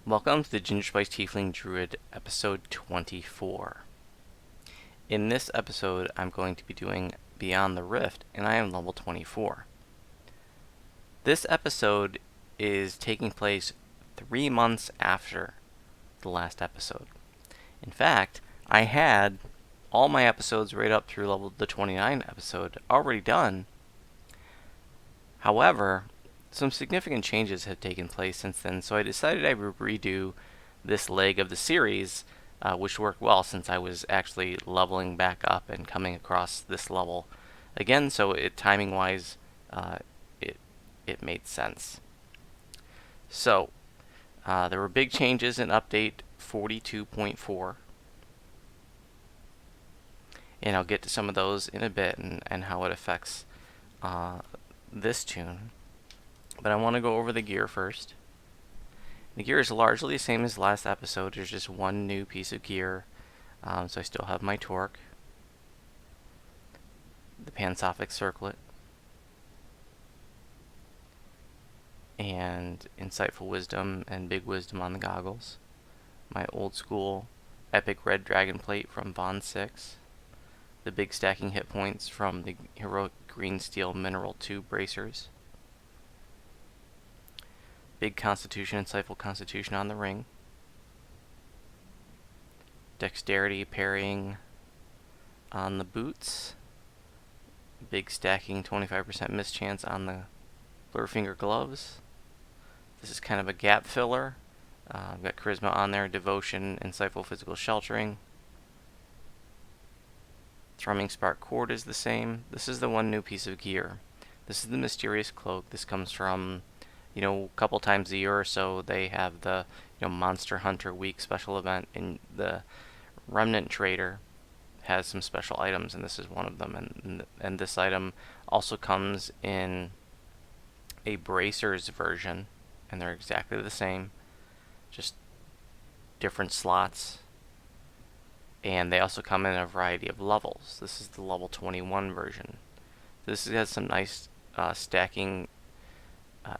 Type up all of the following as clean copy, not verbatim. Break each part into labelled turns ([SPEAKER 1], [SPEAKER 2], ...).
[SPEAKER 1] Welcome to the Gingerspyce Tiefling Druid episode 24. In this episode, I'm going to be doing Beyond the Rift, and I am level 24. This episode is taking place 3 months after the last episode. In fact, I had all my episodes right up through level the 29 episode already done. However, some significant changes have taken place since then, so I decided I would redo this leg of the series, which worked well since I was actually leveling back up and coming across this level again, so timing-wise, it made sense. So, there were big changes in update 42.4, and I'll get to some of those in a bit and how it affects this tune. But I want to go over the gear first. The gear is largely the same as last episode. There's just one new piece of gear. So I still have my torque, the Pansophic circlet, and Insightful Wisdom and Big Wisdom on the goggles. My old school Epic Red Dragon Plate from Bond 6. The big stacking hit points from the Heroic Green Steel Mineral 2 bracers. Big Constitution, Insightful Constitution on the ring. Dexterity parrying on the boots. Big stacking 25% miss chance on the Blurfinger gloves. This is kind of a gap filler. I've got Charisma on there, Devotion, Insightful Physical Sheltering. Thrumming Spark Cord is the same. This is the one new piece of gear. This is the Mysterious Cloak. This comes from, a couple times a year or so, they have the Monster Hunter Week special event, and the Remnant Trader has some special items, and this is one of them. And this item also comes in a Bracers version, and they're exactly the same, just different slots. And they also come in a variety of levels. This is the level 21 version. This has some nice stacking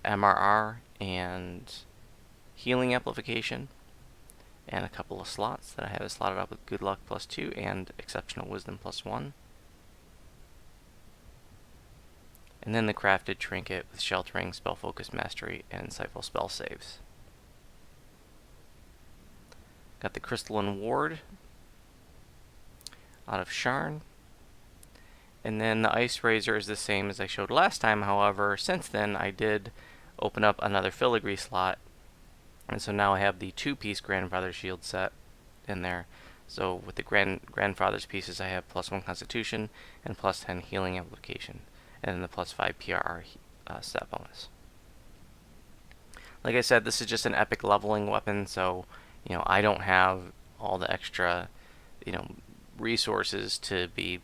[SPEAKER 1] MRR and healing amplification, and a couple of slots that I have slotted up with Good Luck +2 and Exceptional Wisdom +1. And then the crafted trinket with Sheltering, Spell Focus Mastery, and Insightful Spell Saves. Got the Crystalline Ward out of Sharn. And then the Ice Razor is the same as I showed last time. However, since then I did open up another filigree slot, and so now I have the 2-piece Grandfather Shield set in there. So with the Grandfather's pieces, I have +1 Constitution and +10 Healing Amplification, and then the +5 PRR stat bonus. Like I said, this is just an epic leveling weapon, so I don't have all the extra resources to be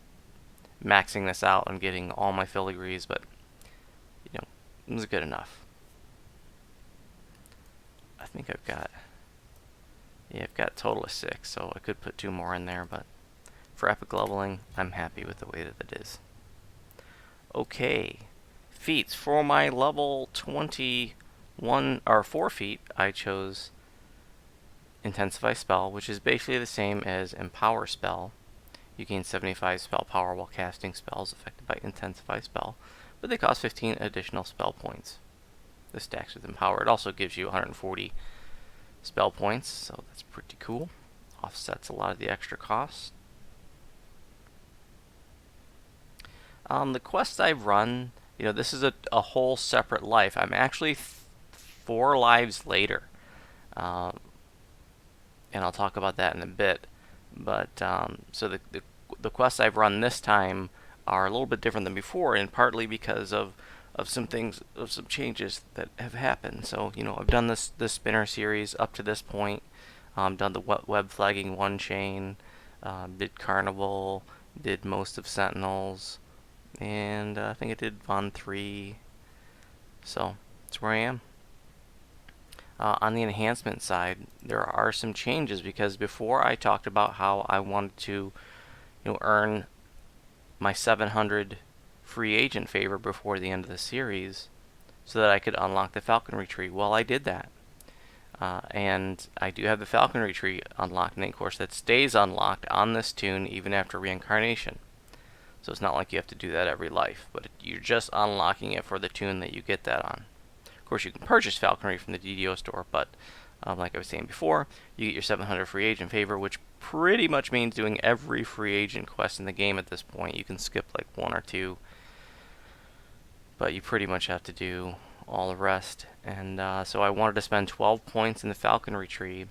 [SPEAKER 1] maxing this out and getting all my filigrees, but it was good enough. I think I've got a total of 6, so I could put 2 more in there, but for epic leveling, I'm happy with the way that it is. Okay, feats. For my level 21 or 4 feat, I chose Intensify Spell, which is basically the same as Empower Spell. You gain 75 spell power while casting spells affected by Intensify Spell, but they cost 15 additional spell points. This stacks with Empower. It also gives you 140 spell points, so that's pretty cool. Offsets a lot of the extra costs. The quests I've run, this is a whole separate life. I'm actually 4 lives later, and I'll talk about that in a bit. But so the quests I've run this time are a little bit different than before, and partly because of some changes that have happened. So I've done this spinner series up to this point. Done the web flagging 1 chain, did Carnival, did most of Sentinels, and I think I did Von 3. So that's where I am. On the enhancement side, there are some changes, because before I talked about how I wanted to earn my 700 free agent favor before the end of the series so that I could unlock the falconry tree. Well, I did that. And I do have the falconry tree unlocked, and of course that stays unlocked on this toon even after reincarnation. So it's not like you have to do that every life, but you're just unlocking it for the toon that you get that on. Of course, you can purchase falconry from the DDO store, but like I was saying before, you get your 700 free agent favor, which pretty much means doing every free agent quest in the game at this point. You can skip like one or two, but you pretty much have to do all the rest. And so I wanted to spend 12 points in the falconry tree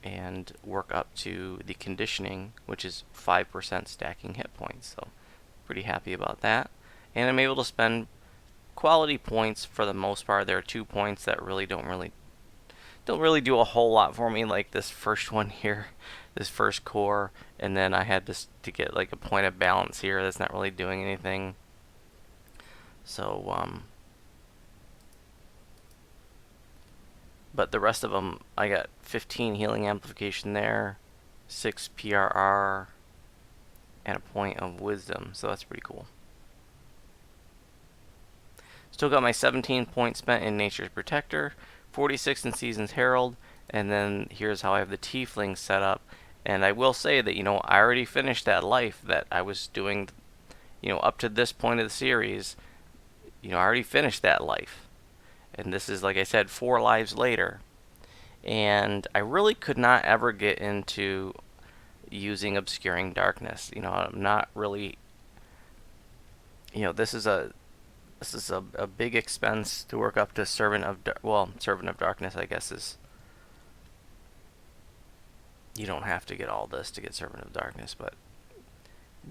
[SPEAKER 1] and work up to the conditioning, which is 5% stacking hit points. So pretty happy about that. And I'm able to spend quality points for the most part. There are 2 points that really don't really do a whole lot for me, like this first one here, this first core, and then I had to get like a point of balance here that's not really doing anything. So but the rest of them, I got 15 healing amplification there, 6 PRR, and a point of wisdom, so that's pretty cool. Still got my 17 points spent in Nature's Protector, 46 in Season's Herald, and then here's how I have the Tiefling set up. And I will say that, I already finished that life that I was doing, up to this point of the series. I already finished that life. And this is, like I said, 4 lives later. And I really could not ever get into using Obscuring Darkness. I'm not really, this is a big expense to work up to Servant of Darkness, I guess, is, you don't have to get all this to get Servant of Darkness, but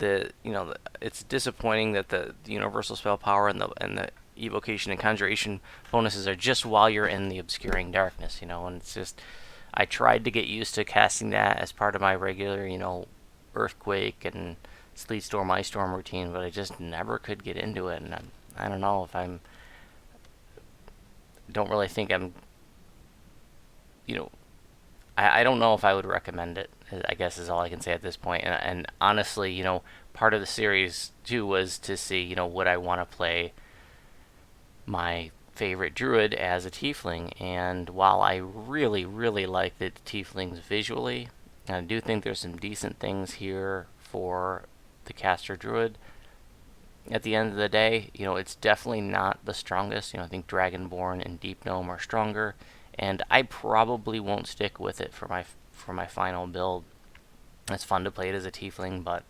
[SPEAKER 1] it's disappointing that the universal spell power and the evocation and conjuration bonuses are just while you're in the Obscuring Darkness, and it's just, I tried to get used to casting that as part of my regular, Earthquake and Sleet Storm, Ice Storm routine, but I just never could get into it, and I don't know if don't really think I'm, I don't know if I would recommend it, I guess is all I can say at this point. And honestly, part of the series too was to see, would I want to play my favorite druid as a tiefling. And while I really, really like the tieflings visually, and I do think there's some decent things here for the caster druid, at the end of the day, it's definitely not the strongest. I think Dragonborn and Deep Gnome are stronger, and I probably won't stick with it for my final build. It's fun to play it as a tiefling, but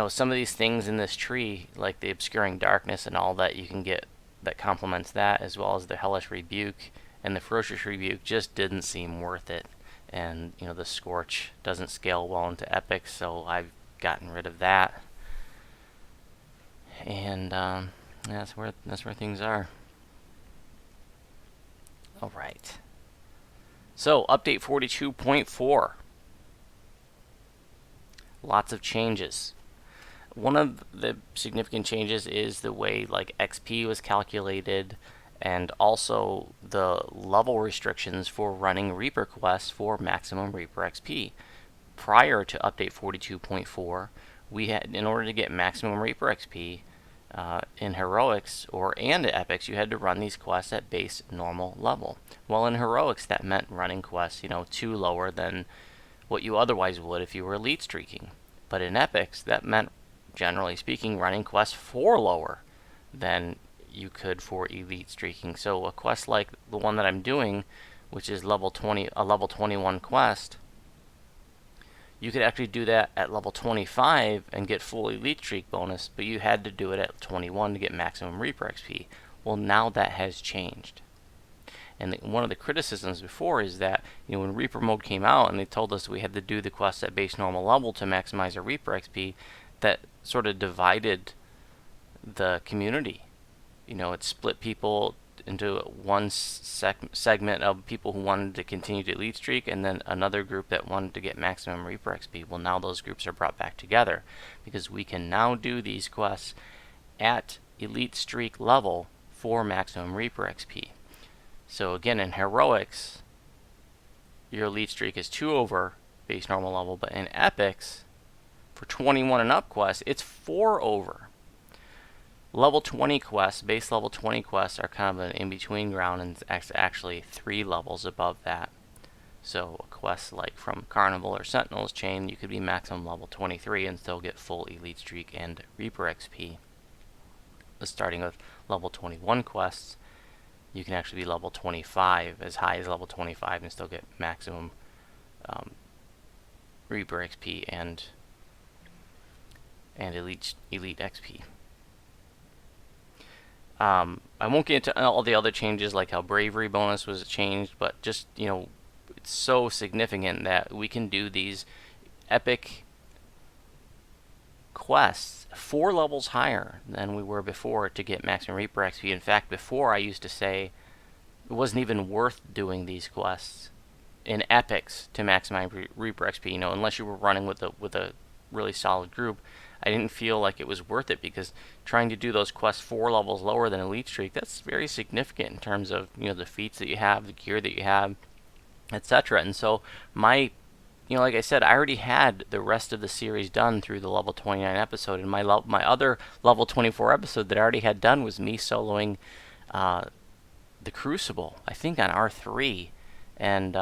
[SPEAKER 1] some of these things in this tree, like the Obscuring Darkness and all that you can get that complements that, as well as the Hellish Rebuke and the Ferocious Rebuke, just didn't seem worth it. And the Scorch doesn't scale well into epics, so I've gotten rid of that. And that's where things are. All right. So update 42.4. Lots of changes. One of the significant changes is the way XP was calculated, and also the level restrictions for running Reaper quests for maximum Reaper XP. Prior to update 42.4, we had, in order to get maximum Reaper XP in Heroics and Epics, you had to run these quests at base normal level. Well, in Heroics, that meant running quests, 2 lower than what you otherwise would if you were elite streaking. But in Epics, that meant, generally speaking, running quests 4 lower than you could for elite streaking. So a quest like the one that I'm doing, which is a level 21 quest, you could actually do that at level 25 and get full elite streak bonus, but you had to do it at 21 to get maximum Reaper XP. Well, now that has changed. And one of the criticisms before is that, when Reaper mode came out and they told us we had to do the quest at base normal level to maximize our Reaper XP, that sort of divided the community. It split people into one segment of people who wanted to continue to elite streak, and then another group that wanted to get maximum Reaper XP. Well, now those groups are brought back together, because we can now do these quests at elite streak level for maximum Reaper XP. So again, in Heroics, your elite streak is 2 over base normal level, but in Epics, for 21 and up quests, it's 4 over. Level 20 quests, base level 20 quests, are kind of an in-between ground, and it's actually 3 levels above that. So a quest like from Carnival or Sentinel's Chain, you could be maximum level 23 and still get full Elite Streak and Reaper XP. Starting with level 21 quests, you can actually be level 25, as high as level 25, and still get maximum Reaper XP and Elite XP. I won't get into all the other changes, like how bravery bonus was changed, but just, it's so significant that we can do these epic quests 4 levels higher than we were before to get maximum Reaper XP. In fact, before I used to say it wasn't even worth doing these quests in epics to maximize Reaper XP. Unless you were running with a really solid group, I didn't feel like it was worth it, because trying to do those quests 4 levels lower than Elite Streak, that's very significant in terms of the feats that you have, the gear that you have, etc. And so like I said, I already had the rest of the series done through the level 29 episode, and my other level 24 episode that I already had done was me soloing the Crucible, I think on R3, and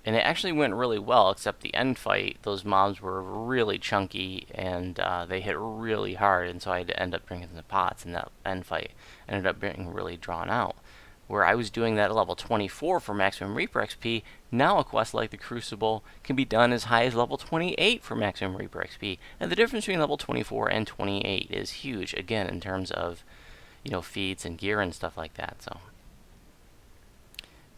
[SPEAKER 1] it actually went really well, except the end fight, those mobs were really chunky, and they hit really hard, and so I had to end up drinking the pots, and that end fight ended up being really drawn out. Where I was doing that at level 24 for maximum Reaper XP, now a quest like the Crucible can be done as high as level 28 for maximum Reaper XP. And the difference between level 24 and 28 is huge, again, in terms of, feats and gear and stuff like that. So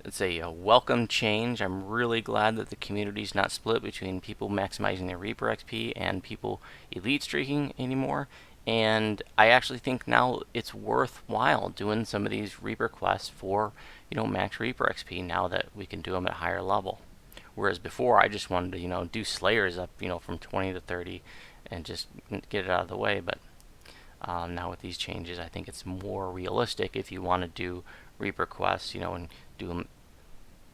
[SPEAKER 1] it's a welcome change. I'm really glad that the community's not split between people maximizing their Reaper XP and people elite streaking anymore. And I actually think now it's worthwhile doing some of these Reaper quests for, max Reaper XP, now that we can do them at a higher level. Whereas before, I just wanted to, do Slayers up, from 20 to 30 and just get it out of the way. But now with these changes, I think it's more realistic if you want to do Reaper quests, and do them,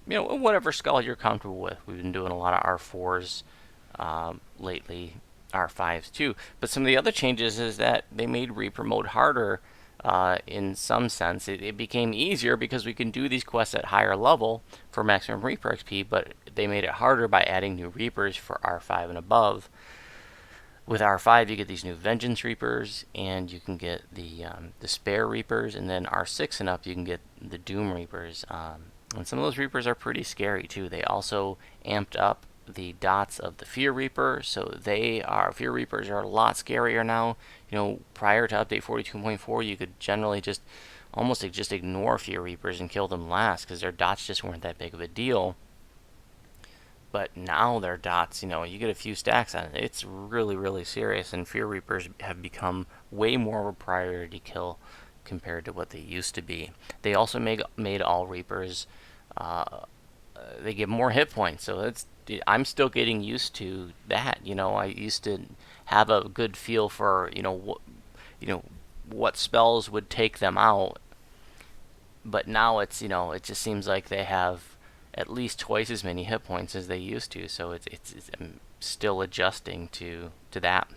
[SPEAKER 1] whatever skull you're comfortable with. We've been doing a lot of R4s lately, R5s too. But some of the other changes is that they made Reaper mode harder in some sense. It became easier because we can do these quests at higher level for maximum Reaper XP, but they made it harder by adding new Reapers for R5 and above. With R5, you get these new Vengeance Reapers, and you can get the Spare Reapers, and then R6 and up, you can get the Doom Reapers. And some of those Reapers are pretty scary too. They also amped up the dots of the Fear Reaper, so Fear Reapers are a lot scarier now. Prior to update 42.4, you could generally just ignore Fear Reapers and kill them last, because their dots just weren't that big of a deal. But now their dots, you get a few stacks on it, it's really, really serious, and Fear Reapers have become way more of a priority kill compared to what they used to be. They also made all Reapers, they give more hit points, so I'm still getting used to that. I used to have a good feel for what spells would take them out, but now it's it just seems like they have at least twice as many hit points as they used to. So it's I'm still adjusting to that.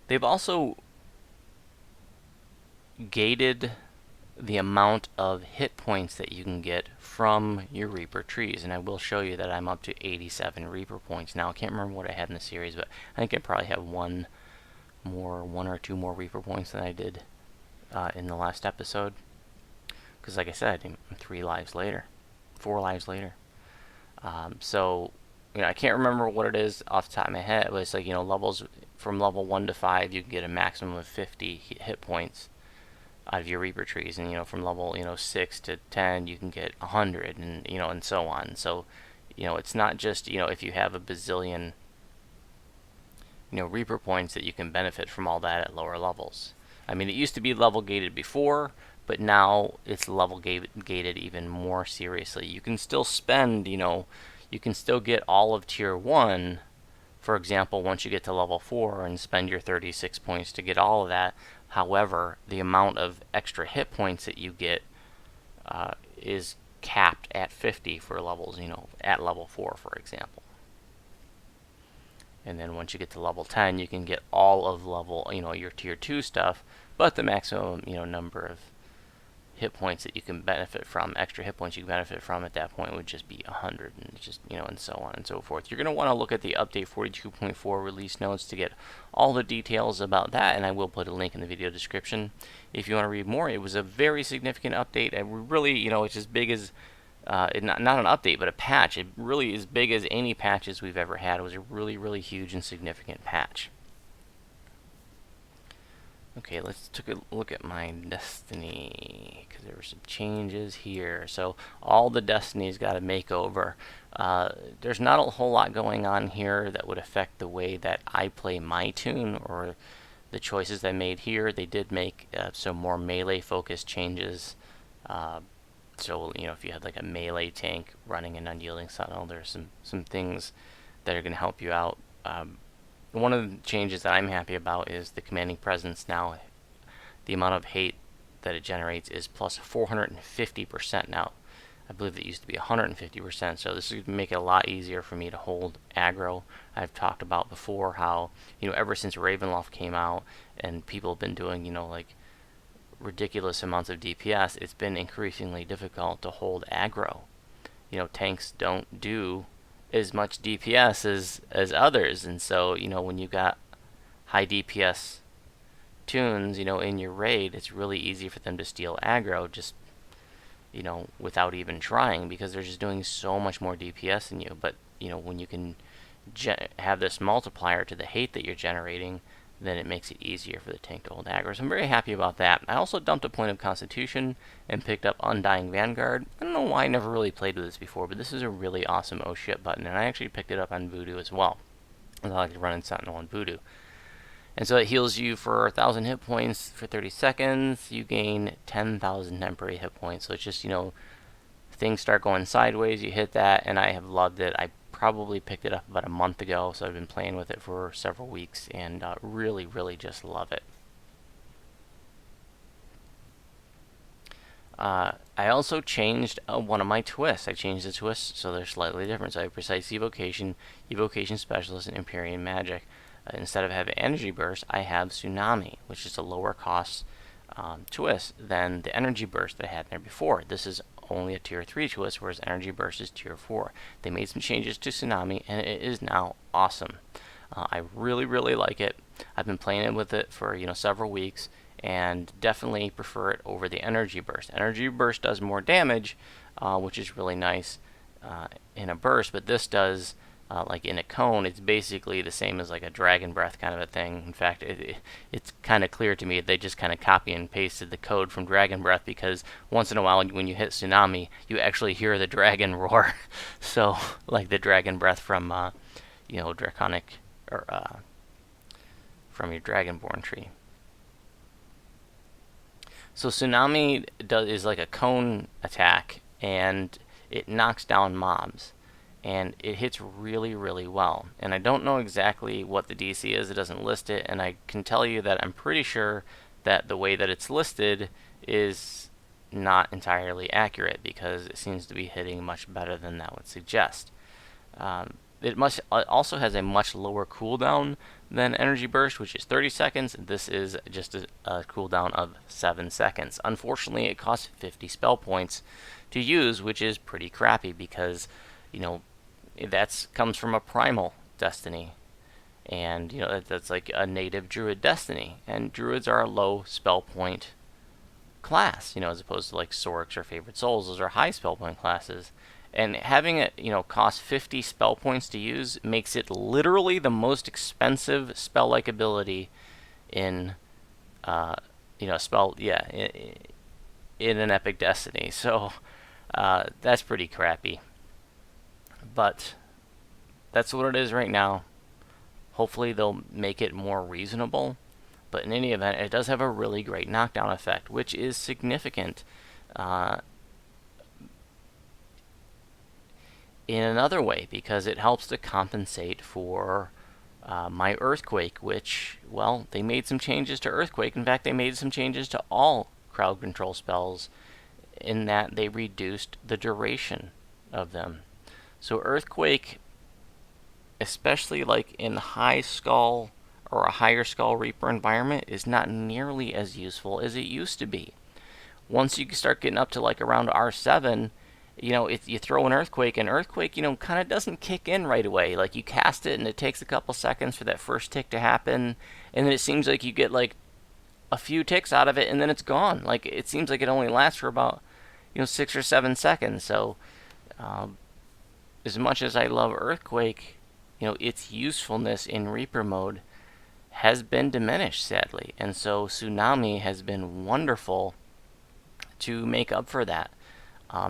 [SPEAKER 1] They've also gated the amount of hit points that you can get from your Reaper trees, and I will show you that I'm up to 87 Reaper points now. I can't remember what I had in the series, but I think I probably have one or two more Reaper points than I did in the last episode, because like I said, I'm 4 lives later. So I can't remember what it is off the top of my head, but it's like, levels from level 1 to 5, you can get a maximum of 50 hit points out of your Reaper trees, and from level 6 to 10, you can get 100, and and so on. So it's not just if you have a bazillion Reaper points that you can benefit from all that at lower levels. I mean, it used to be level gated before, but now it's level gated even more seriously. You can still spend, you can still get all of tier 1, for example, once you get to level 4, and spend your 36 points to get all of that. However, the amount of extra hit points that you get is capped at 50 for levels, at level 4, for example. And then once you get to level 10, you can get all of level, your tier 2 stuff, but the maximum, number of hit points that you can benefit from, extra hit points you can benefit from at that point would just be 100, and just, and so on and so forth. You're going to want to look at the update 42.4 release notes to get all the details about that, and I will put a link in the video description if you want to read more. It was a very significant update, and really, it's as big as not an update, but a patch. It really is big as any patches we've ever had. It was a really, really huge and significant patch. Okay, let's take a look at my destiny, because there were some changes here. So all the destinies got a makeover. There's not a whole lot going on here that would affect the way that I play my tune or the choices I made here. They did make some more melee-focused changes. So, if you had like a melee tank running an Unyielding Sentinel, there's some things that are going to help you out. One of the changes that I'm happy about is the Commanding Presence now. The amount of hate that it generates is plus 450% now. I believe it used to be 150%, so this is going to make it a lot easier for me to hold aggro. I've talked about before how, ever since Ravenloft came out and people have been doing, like ridiculous amounts of DPS, it's been increasingly difficult to hold aggro. Tanks don't do as much DPS as others, and so when you got high DPS tunes in your raid, it's really easy for them to steal aggro just without even trying, because they're just doing so much more DPS than you. But when you can have this multiplier to the hate that you're generating, then it makes it easier for the tank to hold aggro. So I'm very happy about that. I also dumped a point of Constitution and picked up Undying Vanguard. I don't know why I never really played with this before, but this is a really awesome oh shit button, and I actually picked it up on Voodoo as well. I like to run in Sentinel on Voodoo. And so it heals you for 1,000 hit points for 30 seconds. You gain 10,000 temporary hit points. So it's just, things start going sideways, you hit that, and I have loved it. I probably picked it up about a month ago, so I've been playing with it for several weeks, and really, really just love it. I also changed one of my twists. I changed the twists so they're slightly different. So I have Precise Evocation, Evocation Specialist, and Empyrean Magic. Instead of having Energy Burst, I have Tsunami, which is a lower cost twist than the Energy Burst that I had there before. This is only a tier 3 twist, whereas Energy Burst is tier 4. They made some changes to Tsunami, and it is now awesome. I really, really like it. I've been playing with it for several weeks, and definitely prefer it over the Energy Burst. Energy Burst does more damage, which is really nice in a burst, but this does, like in a cone, it's basically the same as like a Dragon Breath kind of a thing. In fact, it's kind of clear to me they just kind of copy and pasted the code from Dragon Breath, because once in a while when you hit Tsunami, you actually hear the dragon roar. So, like the Dragon Breath from, Draconic, or from your Dragonborn tree. So Tsunami is like a cone attack, and it knocks down mobs, and it hits really, really well. And I don't know exactly what the DC is, it doesn't list it, and I can tell you that I'm pretty sure that the way that it's listed is not entirely accurate, because it seems to be hitting much better than that would suggest. It also has a much lower cooldown than Energy Burst, which is 30 seconds. This is just a cooldown of 7 seconds. Unfortunately, it costs 50 spell points to use, which is pretty crappy, because that comes from a primal destiny, and that's like a native druid destiny, and druids are a low spell point class, as opposed to like Sorks or Favored Souls. Those are high spell point classes. And having it, cost 50 spell points to use makes it literally the most expensive spell-like ability in, in an Epic Destiny. So that's pretty crappy. But that's what it is right now. Hopefully they'll make it more reasonable. But in any event, it does have a really great knockdown effect, which is significant. In another way, because it helps to compensate for my Earthquake, which, well, they made some changes to Earthquake. In fact, they made some changes to all crowd control spells, in that they reduced the duration of them. So Earthquake especially like in high skull or a higher skull Reaper environment, is not nearly as useful as it used to be. Once you start getting up to like around R7, you throw an Earthquake, and Earthquake, kind of doesn't kick in right away. Like, you cast it, and it takes a couple seconds for that first tick to happen, and then it seems like you get like a few ticks out of it, and then it's gone. Like, it seems like it only lasts for about 6 or 7 seconds. So, as much as I love Earthquake, its usefulness in Reaper mode has been diminished, sadly. And so Tsunami has been wonderful to make up for that.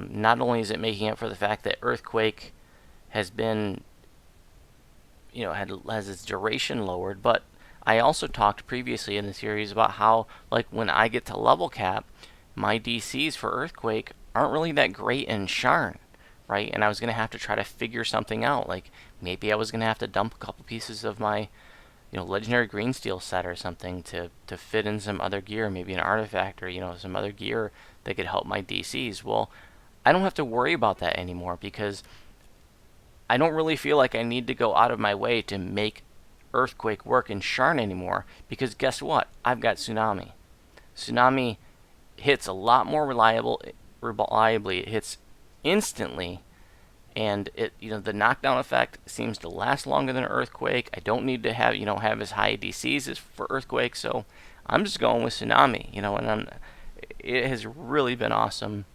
[SPEAKER 1] Not only is it making up for the fact that Earthquake has been, has its duration lowered, but I also talked previously in the series about how, like, when I get to level cap, my DCs for Earthquake aren't really that great in Sharn, right? And I was going to have to try to figure something out. Like, maybe I was going to have to dump a couple pieces of my, legendary green steel set or something to fit in some other gear, maybe an artifact or, some other gear that could help my DCs. Well, I don't have to worry about that anymore because I don't really feel like I need to go out of my way to make Earthquake work in Sharn anymore, because guess what? I've got Tsunami. Tsunami hits a lot more reliably. It hits instantly, and the knockdown effect seems to last longer than Earthquake. I don't need to have as high DCs as for Earthquake, so I'm just going with Tsunami. And it has really been awesome,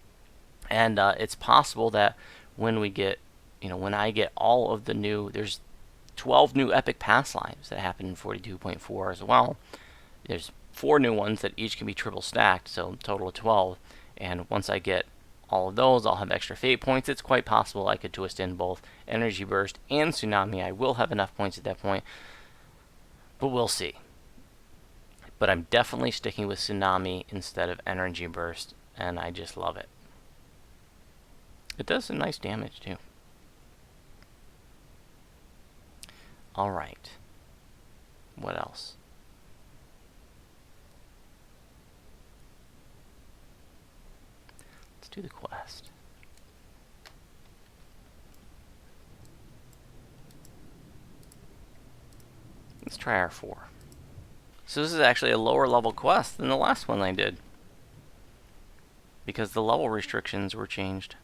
[SPEAKER 1] and it's possible that when I get all of the there's 12 new epic pass lives that happen in 42.4 as well. There's 4 new ones that each can be triple stacked, so total of 12. And once I get all of those, I'll have extra fate points. It's quite possible I could twist in both Energy Burst and Tsunami. I will have enough points at that point, but we'll see. But I'm definitely sticking with Tsunami instead of Energy Burst, and I just love it. It does some nice damage too. Alright. What else? Let's do the quest. Let's try R4. So this is actually a lower level quest than the last one I did, because the level restrictions were changed.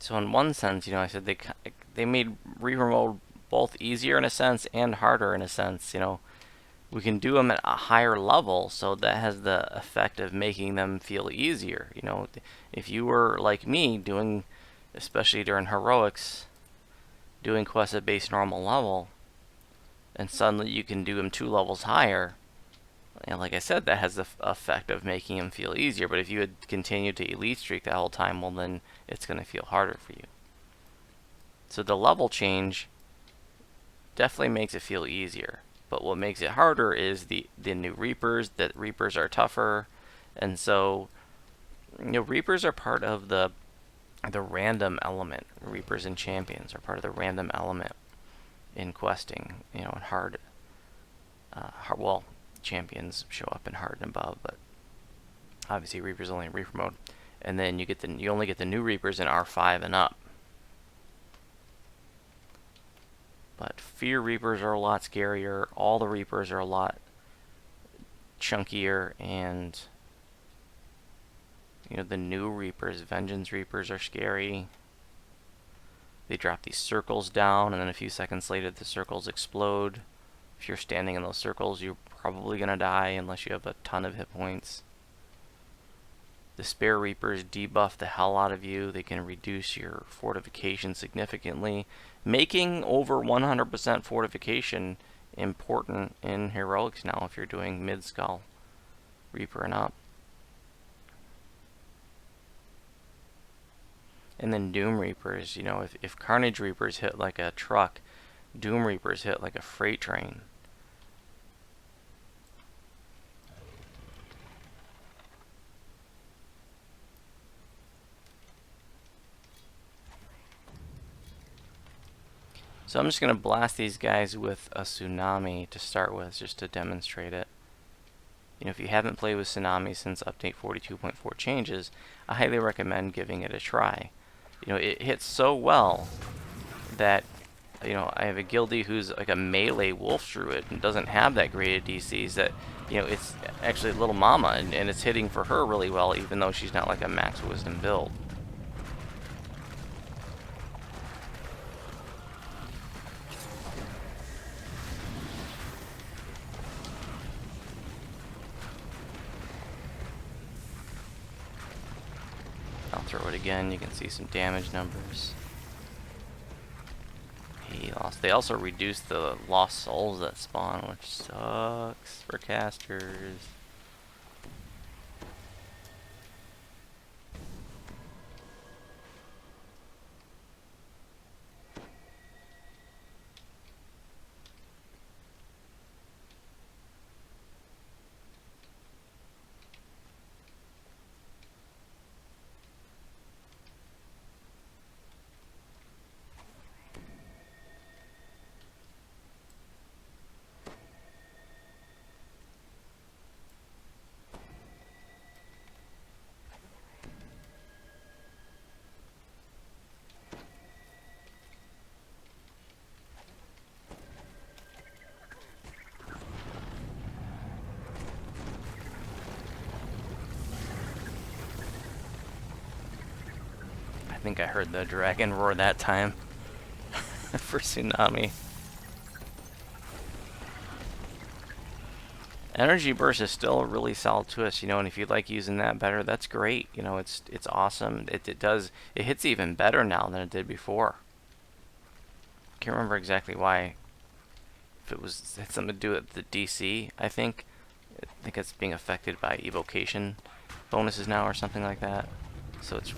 [SPEAKER 1] So in one sense, I said they made Reaper mode both easier in a sense and harder in a sense. We can do them at a higher level, so that has the effect of making them feel easier. If you were like me doing, especially during heroics, doing quests at base normal level, and suddenly you can do them 2 levels higher, and like I said, that has the effect of making them feel easier. But if you had continued to elite streak that whole time, well, then it's going to feel harder for you. So the level change definitely makes it feel easier. But what makes it harder is the new Reapers. That Reapers are tougher, and so Reapers are part of the random element. Reapers and champions are part of the random element in questing. In hard. Well, champions show up in hard and above, but obviously Reaper's only in Reaper mode. And then you only get the new Reapers in R5 and up. But Fear Reapers are a lot scarier. All the Reapers are a lot chunkier, and the new Reapers, Vengeance Reapers, are scary. They drop these circles down, and then a few seconds later the circles explode. If you're standing in those circles, you're probably gonna die unless you have a ton of hit points. The Spare Reapers debuff the hell out of you. They can reduce your fortification significantly, making over 100% fortification important in heroics now if you're doing mid-skull Reaper and up. And then Doom Reapers, you know, if Carnage Reapers hit like a truck, Doom Reapers hit like a freight train. So I'm just going to blast these guys with a Tsunami to start with, just to demonstrate it. You know, if you haven't played with Tsunami since update 42.4 changes, I highly recommend giving it a try. You know, it hits so well that, you know, I have a guildie who's like a melee wolf druid and doesn't have that graded DCs, that, you know, it's actually Little Mama, and it's hitting for her really well, even though she's not like a max wisdom build. I'll throw it again, you can see some damage numbers. He lost. They also reduced the lost souls that spawn, which sucks for casters. I think I heard the dragon roar that time for Tsunami. Energy Burst is still a really solid twist, you know, and if you like using that better, that's great. You know, it's awesome. It hits even better now than it did before. Can't remember exactly why. If it had something to do with the DC, I think it's being affected by evocation bonuses now or something like that. So it's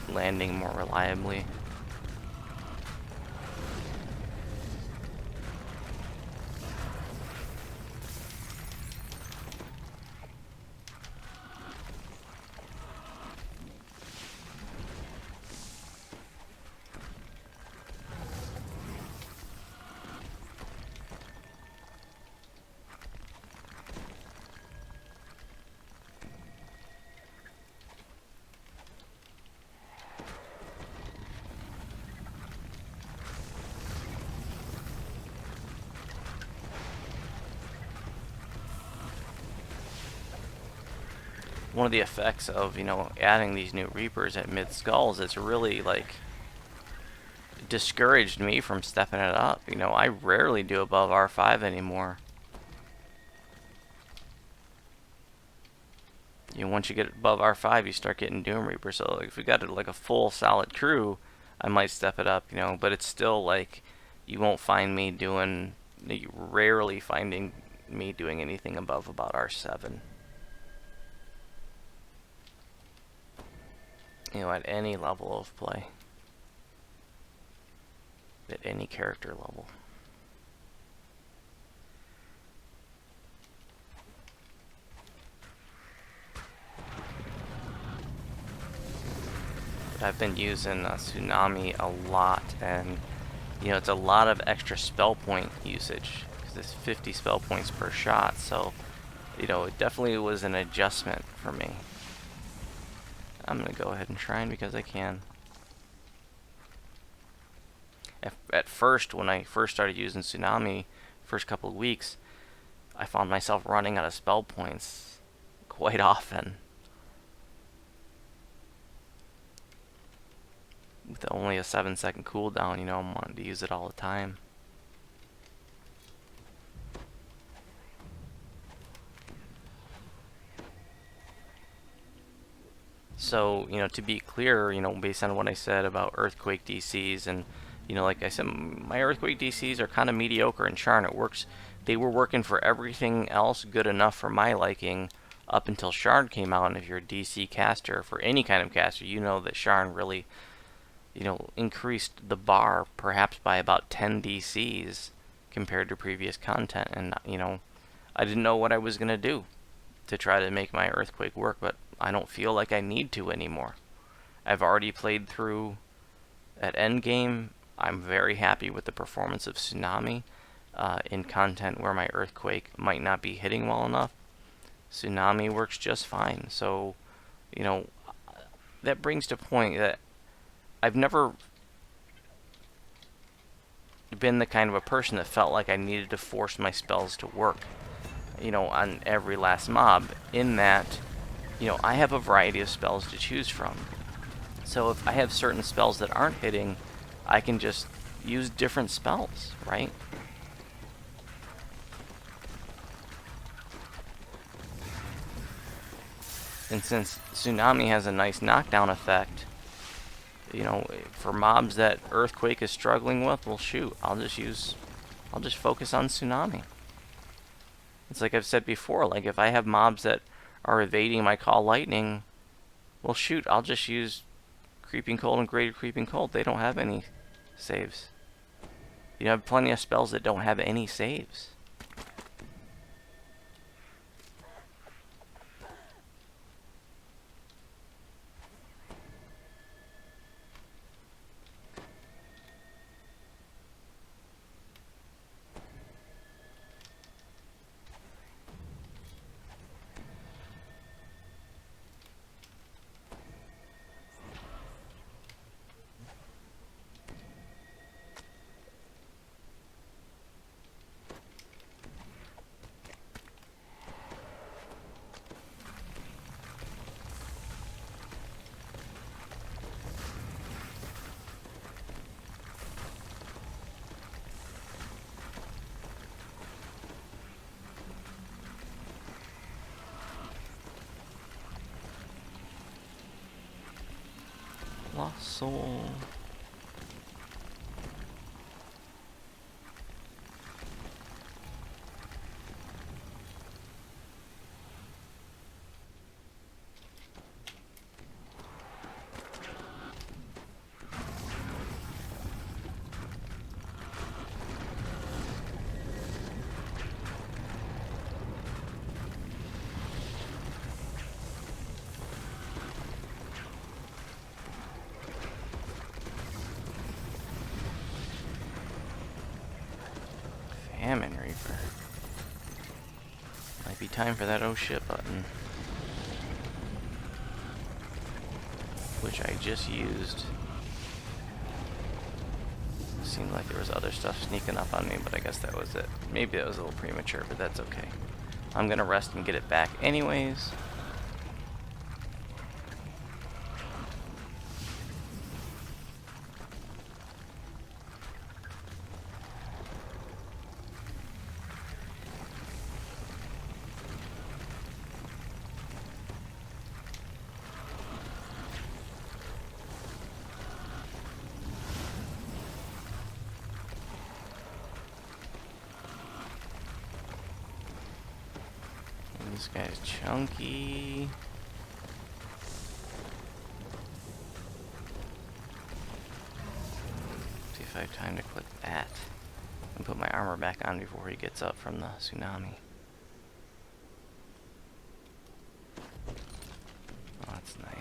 [SPEAKER 1] landing more reliably. One of the effects of, you know, adding these new Reapers at mid skulls, it's really like discouraged me from stepping it up. You know, I rarely do above R5 anymore. You know, once you get above R5, you start getting Doom Reaper. So like, if we got like a full solid crew, I might step it up, you know, but it's still like, you won't find me doing, you rarely finding me doing anything above about R7. You know, at any level of play. At any character level. But I've been using Tsunami a lot, and you know, it's a lot of extra spell point usage, because it's 50 spell points per shot, so you know, it definitely was an adjustment for me. I'm gonna go ahead and shrine because I can. At first, when I first started using Tsunami, first couple of weeks, I found myself running out of spell points quite often. With only a 7-second cooldown, you know, I'm wanting to use it all the time. So, you know, to be clear, you know, based on what I said about Earthquake DCs, and, you know, like I said, my Earthquake DCs are kind of mediocre in Sharn. It works. They were working for everything else good enough for my liking up until Sharn came out, and if you're a DC caster, for any kind of caster, you know that Sharn really increased the bar perhaps by about 10 DCs compared to previous content. And, I didn't know what I was going to do to try to make my Earthquake work, but I don't feel like I need to anymore. I've already played through at endgame. I'm very happy with the performance of Tsunami in content where my Earthquake might not be hitting well enough. Tsunami works just fine. So, that brings to point that I've never been the kind of a person that felt like I needed to force my spells to work, on every last mob. In that, I have a variety of spells to choose from. So if I have certain spells that aren't hitting, I can just use different spells, right? And since Tsunami has a nice knockdown effect, for mobs that Earthquake is struggling with, well, shoot, I'll just focus on Tsunami. It's like I've said before, like if I have mobs that are evading my Call Lightning, well, shoot, I'll just use Creeping Cold and Greater Creeping Cold. They don't have any saves. You have plenty of spells that don't have any saves. Lost Soul. Famine Reaper. Might be time for that oh shit button. Which I just used. Seemed like there was other stuff sneaking up on me, but I guess that was it. Maybe that was a little premature, but that's okay. I'm gonna rest and get it back anyways. This guy's chunky. See if I have time to click that and put my armor back on before he gets up from the Tsunami. Oh, that's nice.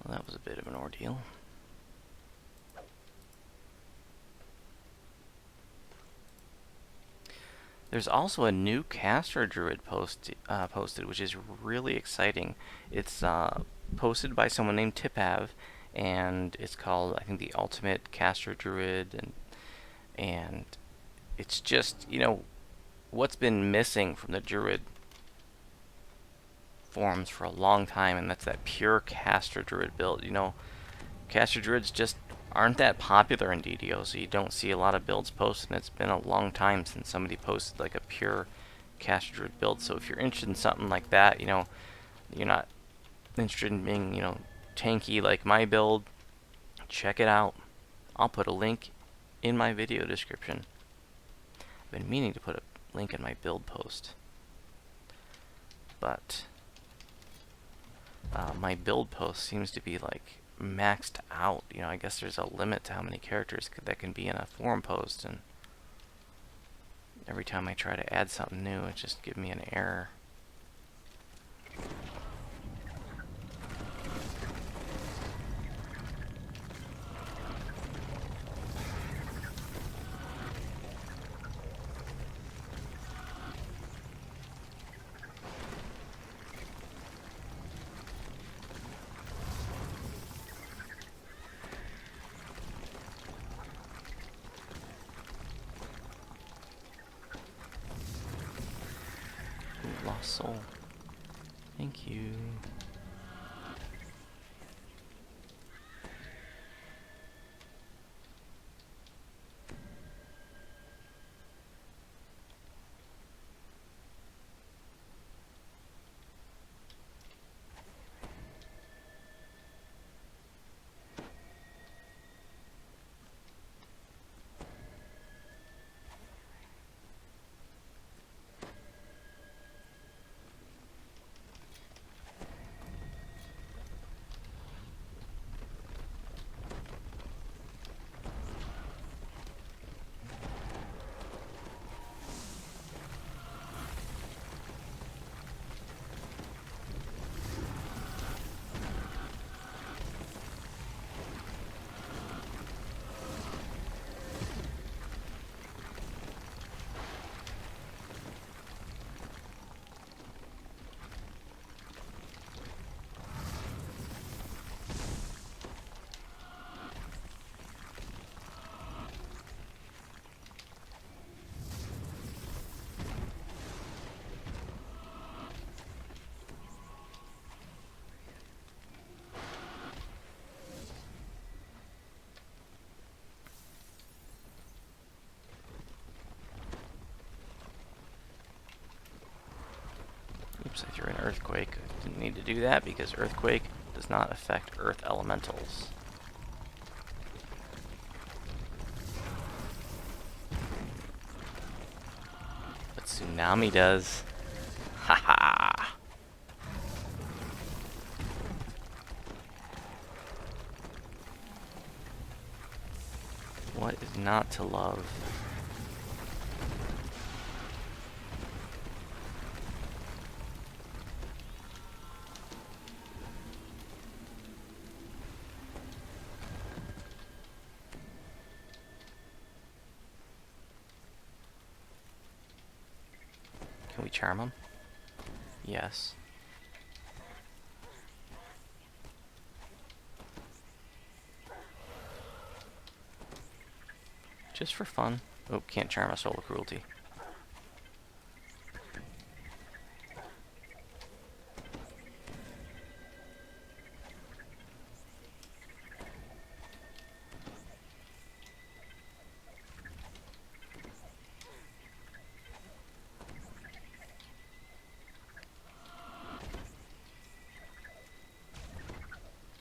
[SPEAKER 1] Well, that was a bit of an ordeal. There's also a new caster druid posted, which is really exciting. It's posted by someone named Tipav, and it's called, I think, the Ultimate Caster Druid, and it's just, what's been missing from the druid forms for a long time, and that's that pure caster druid build. Caster druids just aren't that popular in DDO, so you don't see a lot of builds posted, and it's been a long time since somebody posted like a pure caster druid build. So if you're interested in something like that, you're not interested in being, tanky like my build, check it out. I'll put a link in my video description. I've been meaning to put a link in my build post, but my build post seems to be like maxed out. I guess there's a limit to how many characters that can be in a forum post, and every time I try to add something new, it just gives me an error. Lost soul. Thank you. Oops, I threw an earthquake. Didn't need to do that because earthquake does not affect earth elementals. But tsunami does. Haha. What is not to love? Can we charm him? Yes. Just for fun. Oh, can't charm a soul of cruelty.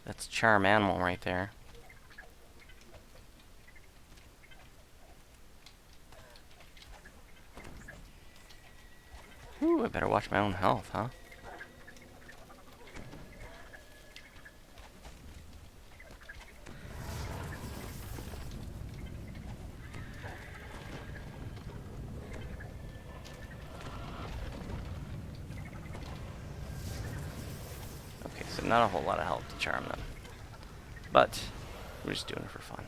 [SPEAKER 1] That's charm animal right there. Ooh, I better watch my own health, huh? Okay, so not a whole lot of health to charm them. But we're just doing it for fun.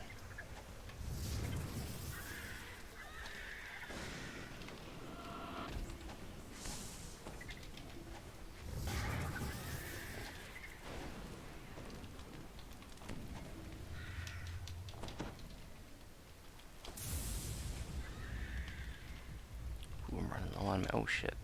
[SPEAKER 1] on me. Oh shit.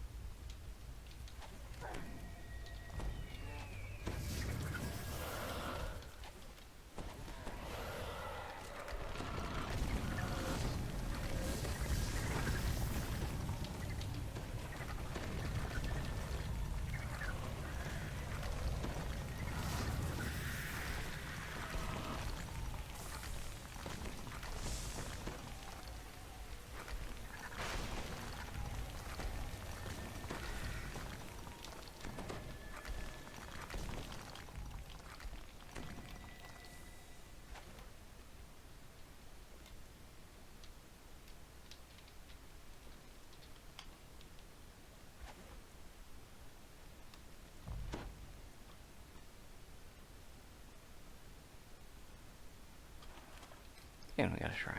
[SPEAKER 1] And we got a shrine.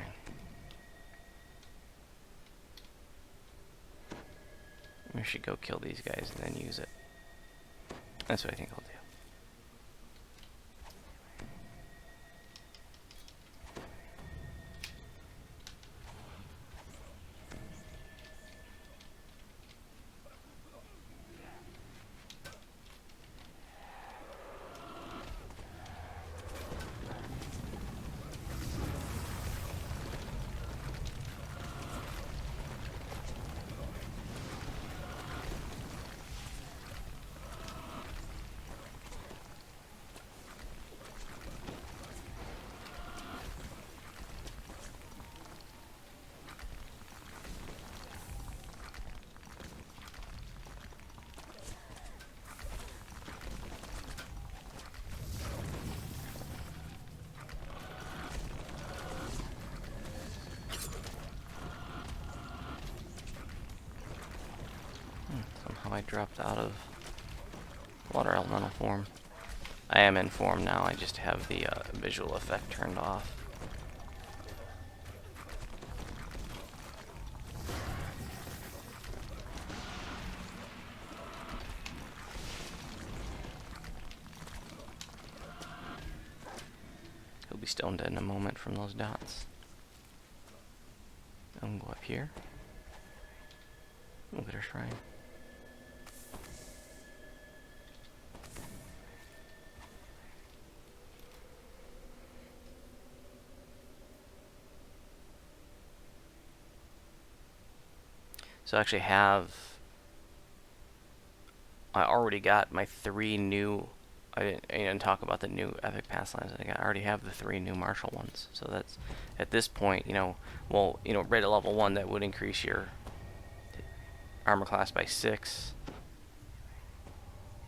[SPEAKER 1] We should go kill these guys and then use it. That's what I think I'll do. Somehow I dropped out of water elemental form. I am in form now, I just have the visual effect turned off. He'll be stoned in a moment from those dots. I'm gonna go up here. Look at our shrine. So I actually I already got my 3 new, I didn't talk about the new epic pass lines. I already have the 3 new martial ones. So that's, at this point, well, right at level 1, that would increase your armor class by 6.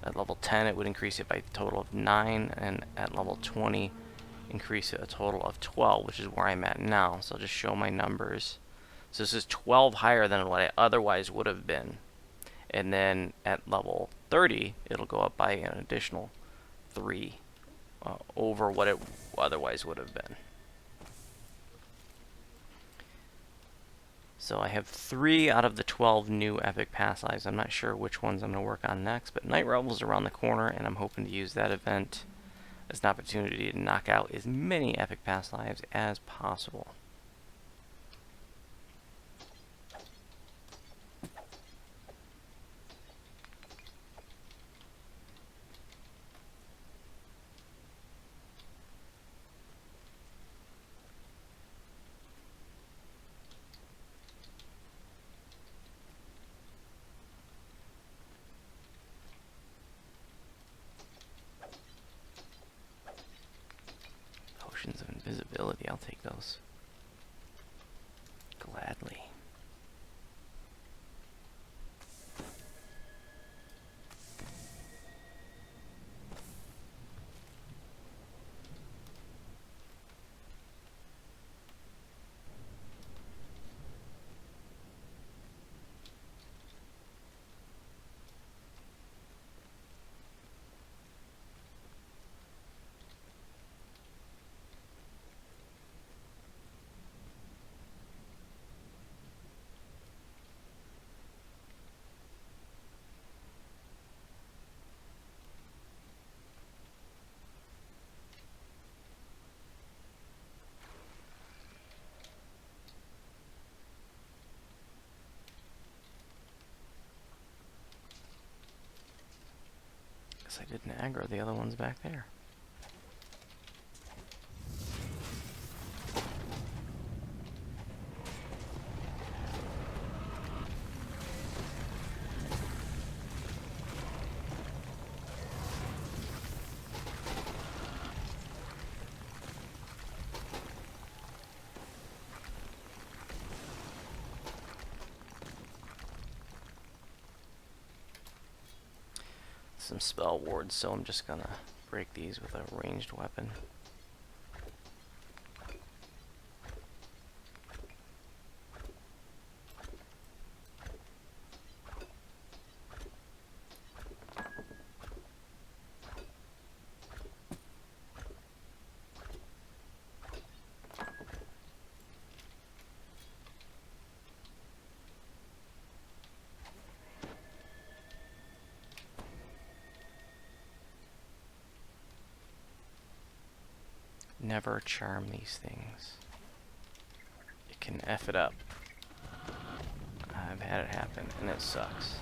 [SPEAKER 1] At level 10, it would increase it by a total of 9, and at level 20, increase it a total of 12, which is where I'm at now. So I'll just show my numbers. So this is 12 higher than what I otherwise would have been. And then at level 30, it'll go up by an additional 3 over what it otherwise would have been. So I have 3 out of the 12 new epic pass lives. I'm not sure which ones I'm going to work on next, but Night Revel's around the corner, and I'm hoping to use that event as an opportunity to knock out as many epic pass lives as possible. Potions of invisibility, I'll take those. Gladly. Guess I didn't aggro the other ones back there. Some spell wards, so I'm just gonna break these with a ranged weapon. Never charm these things. It can F it up. I've had it happen, and it sucks.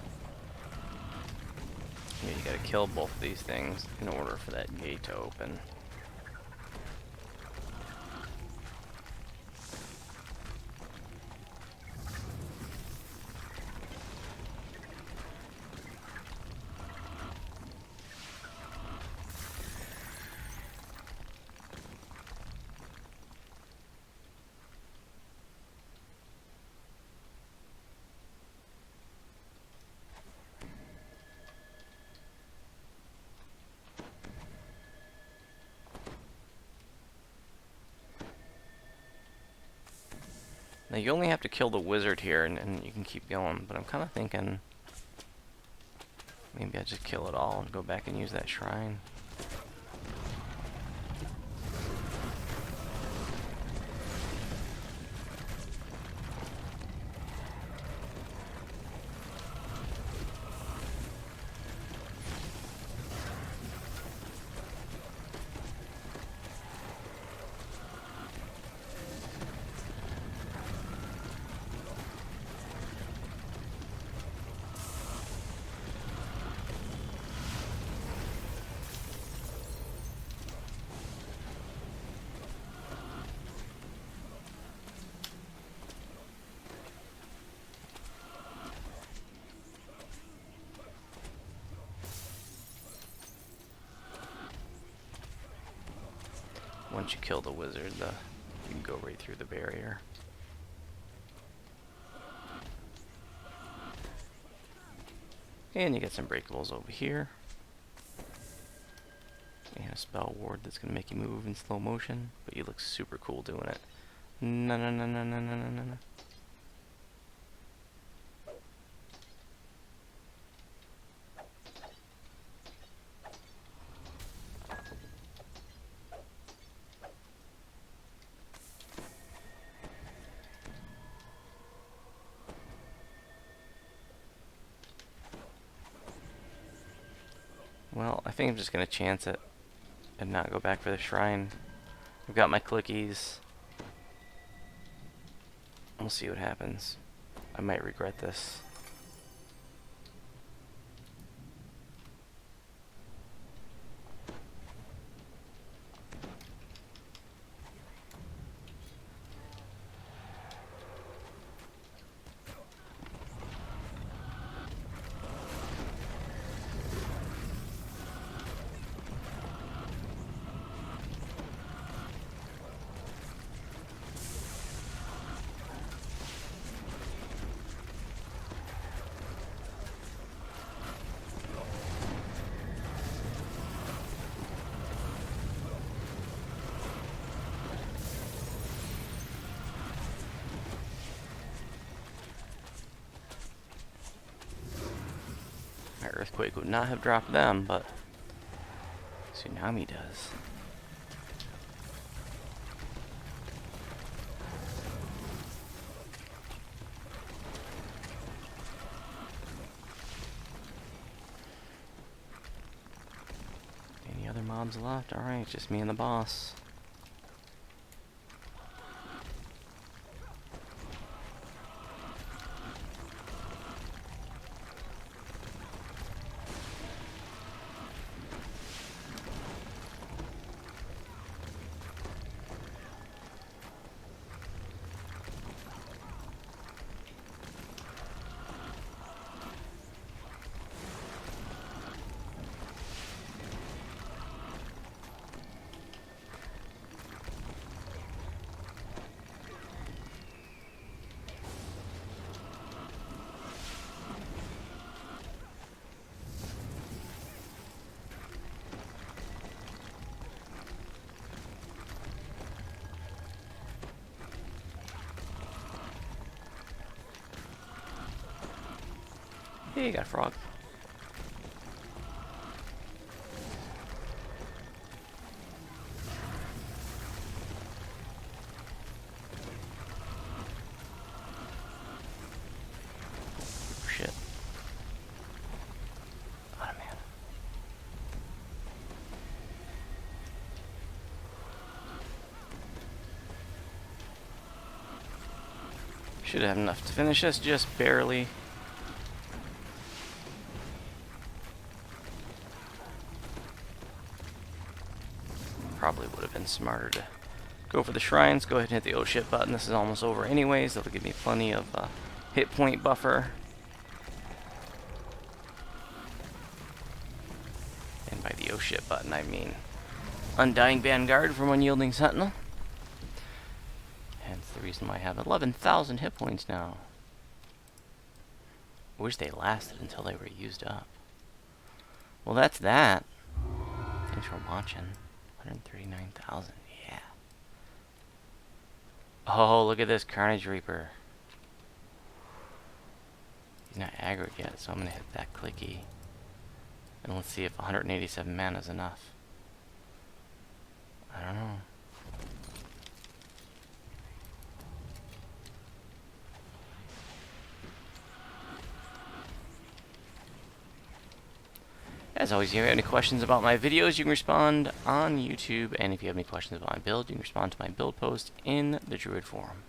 [SPEAKER 1] You gotta kill both of these things in order for that gate to open. Now you only have to kill the wizard here and you can keep going, but I'm kind of thinking maybe I just kill it all and go back and use that shrine. Once you kill the wizard, you can go right through the barrier. And you get some breakables over here. You have a spell ward that's going to make you move in slow motion, but you look super cool doing it. No, no, no, no, no, no, no, no. Well, I think I'm just going to chance it and not go back for the shrine. I've got my clickies. We'll see what happens. I might regret this. My earthquake would not have dropped them, but tsunami does. Any other mobs left? Alright, just me and the boss. Hey, got a frog. Shit. Oh, man. Should have enough to finish this, just barely. Probably would have been smarter to go for the shrines. Go ahead and hit the oh shit button. This is almost over anyways. That'll give me plenty of hit point buffer. And by the oh shit button, I mean Undying Vanguard from Unyielding Sentinel. Hence the reason why I have 11,000 hit points now. Wish they lasted until they were used up. Well, that's that. Thanks for watching. 139,000, yeah. Oh, look at this Carnage Reaper. He's not aggroed yet, so I'm going to hit that clicky. And let's see if 187 mana is enough. I don't know. As always, if you have any questions about my videos, you can respond on YouTube. And if you have any questions about my build, you can respond to my build post in the Druid forum.